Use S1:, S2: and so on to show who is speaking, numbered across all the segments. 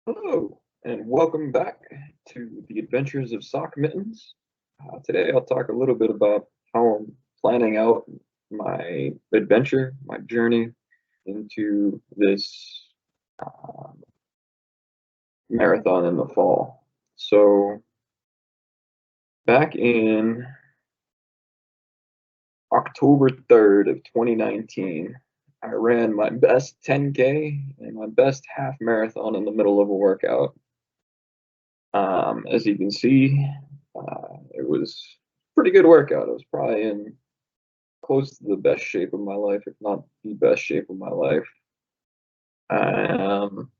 S1: Hello, and welcome back to the Adventures of Sock Mittens. Today, I'll talk a little bit about how I'm planning out my adventure, my journey into this uh, marathon in the fall. So, back in October 3rd of 2019, I ran my best 10K and my best half marathon in the middle of a workout. As you can see, it was a pretty good workout. I was probably in close to the best shape of my life, if not the best shape of my life. Um,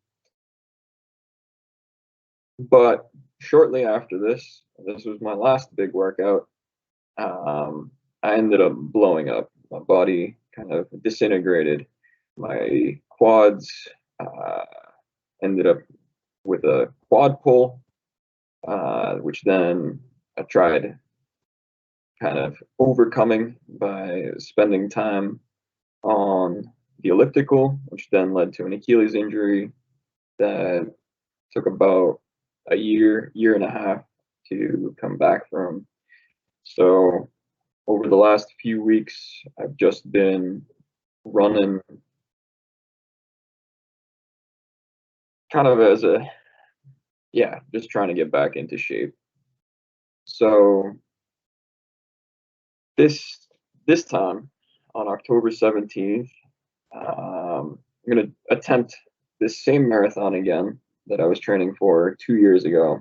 S1: but shortly after this was my last big workout. Um, I ended up blowing up. My body kind of disintegrated. My quads uh, ended up with a quad pull, which then I tried kind of overcoming by spending time on the elliptical, which then led to an Achilles injury that took about a year and a half to come back from. So over the last few weeks, I've just been running kind of as a, yeah, just trying to get back into shape. So this this time on October 17th, I'm going to attempt this same marathon again that I was training for 2 years ago.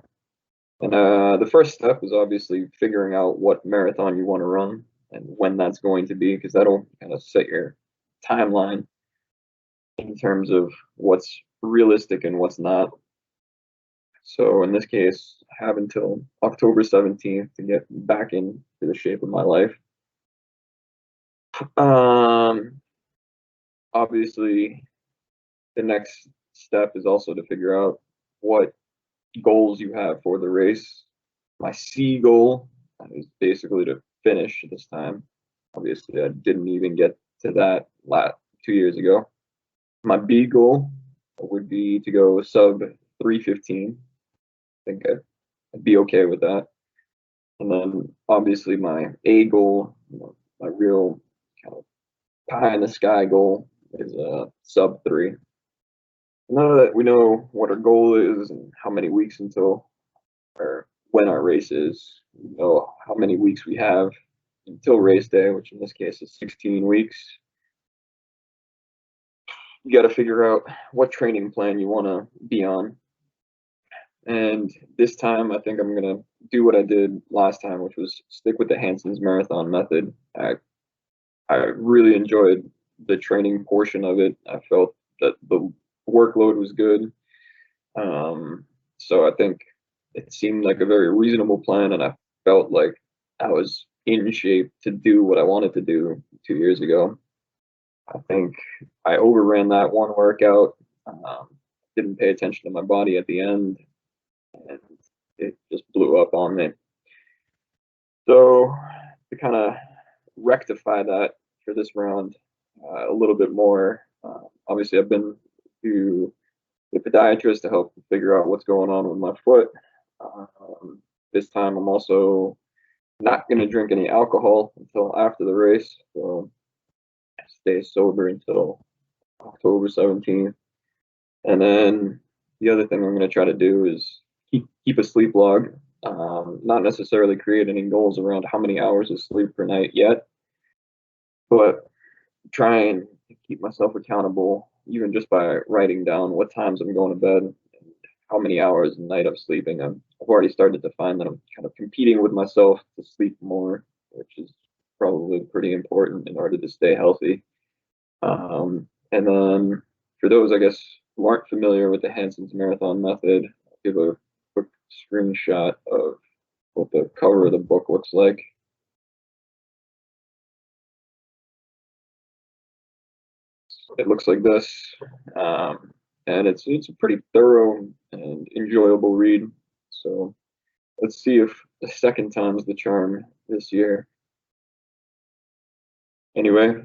S1: And the first step is obviously figuring out what marathon you want to run and when that's going to be, because that'll kind of set your timeline in terms of what's realistic and what's not. So in this case, I have until October 17th to get back into the shape of my life. Um, Obviously, the next step is also to figure out what goals you have for the race. My C goal is basically to finish this time. Obviously, I didn't even get to that 2 years ago. My B goal would be to go sub 3:15. I think I'd be okay with that. And then obviously my A goal, my real kind of pie in the sky goal is sub 3. Now that we know what our goal is and how many weeks until or when our race is, we know how many weeks we have until race day, which in this case is 16 weeks. You got to figure out what training plan you want to be on. And this time, I think I'm going to do what I did last time, which was stick with the Hanson's Marathon method. I really enjoyed the training portion of it. I felt that the workload was good. Um, so I think it seemed like a very reasonable plan, and I felt like I was in shape to do what I wanted to do 2 years ago. I think I overran that one workout, didn't pay attention to my body at the end, and it just blew up on me. So to kind of rectify that for this round a little bit more, obviously I've been to the podiatrist to help figure out what's going on with my foot. This time I'm also not going to drink any alcohol until after the race, so stay sober until October 17th. And then the other thing I'm going to try to do is keep a sleep log. Not necessarily create any goals around how many hours of sleep per night yet, but try and keep myself accountable, even just by writing down what times I'm going to bed and how many hours a night I'm sleeping. I've already started to find that I'm kind of competing with myself to sleep more, which is probably pretty important in order to stay healthy. And then for those, I guess, who aren't familiar with the Hanson's Marathon method, I'll give a quick screenshot of what the cover of the book looks like. It looks like this, and it's a pretty thorough and enjoyable read. So let's see if the second time's the charm this year. Anyway,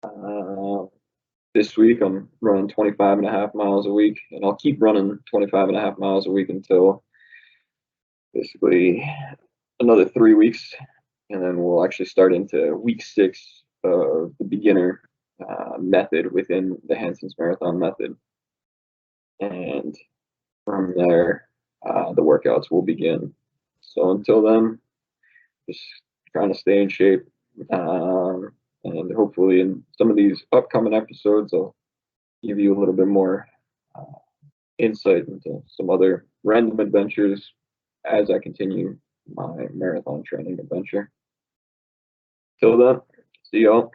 S1: uh, this week I'm running 25.5 miles a week, and I'll keep running 25.5 miles a week until basically another 3 weeks, and then we'll actually start into week 6 of the beginner method within the Hanson's Marathon method. And from there, the workouts will begin. So until then, just trying to stay in shape. And hopefully, in some of these upcoming episodes, I'll give you a little bit more insight into some other random adventures as I continue my marathon training adventure. Till then, see y'all.